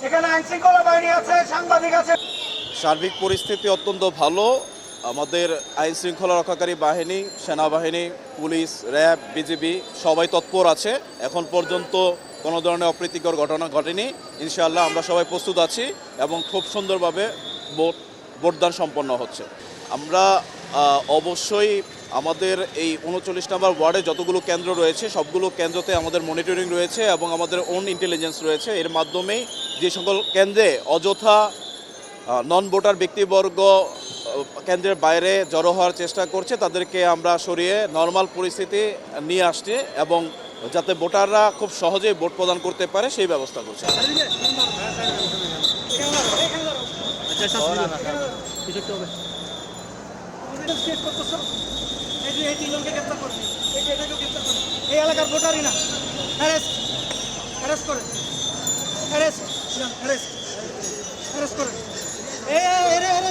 এখানে আইন শৃঙ্খলা বাহিনী আছে, সাংবাদিক আছে। সার্বিক পরিস্থিতি অত্যন্ত ভালো। আমাদের আইন শৃঙ্খলা রক্ষাকারী বাহিনী, সেনাবাহিনী, পুলিশ, র্যাব, বিজিবি সবাই তৎপর আছে। এখন পর্যন্ত কোনো ধরনের অপ্রীতিকর ঘটনা ঘটেনি। ইনশাআল্লাহ আমরা সবাই প্রস্তুত আছি এবং খুব সুন্দরভাবে ভোটদান সম্পন্ন হচ্ছে। আমরা অবশ্যই আমাদের এই ৩৯ নম্বর ওয়ার্ডে যতগুলো কেন্দ্র রয়েছে সবগুলো কেন্দ্রতে আমাদের মনিটরিং রয়েছে এবং আমাদের ওন ইন্টেলিজেন্স রয়েছে। এর মাধ্যমেই যে সকল কেন্দ্রে অযথা নন ভোটার ব্যক্তিবর্গ কেন্দ্রের বাইরে জড়ো হওয়ার চেষ্টা করছে তাদেরকে আমরা সরিয়ে নর্মাল পরিস্থিতি নিয়ে আসছি এবং যাতে ভোটাররা খুব সহজেই ভোট প্রদান করতে পারে সেই ব্যবস্থা করছে। এই এলাকার ভোটারই না, অ্যারেস্ট করেন, অ্যারেস্ট করেন।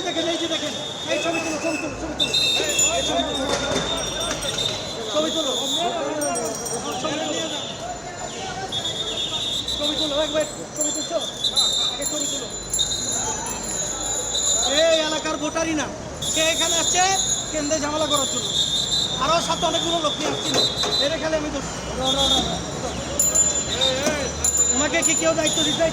দেখেন, এই যে দেখেন, এই ছবি তুলো, ছবি তুলো, ছবি তুলো, ছবি তুলো, ছবি তুলো, একবার ছবি তুলছো, আগে ছবি তুলো। এই এলাকার ভোটারই না, সে এখানে আসছে কেন্দ্রে ঝামেলা করার জন্য। আরো সাথে অনেকগুলো লোক নিয়ে আসছিল, এর খেলে আমি তো তোমাকে কি কেউ দায়িত্ব দিতে?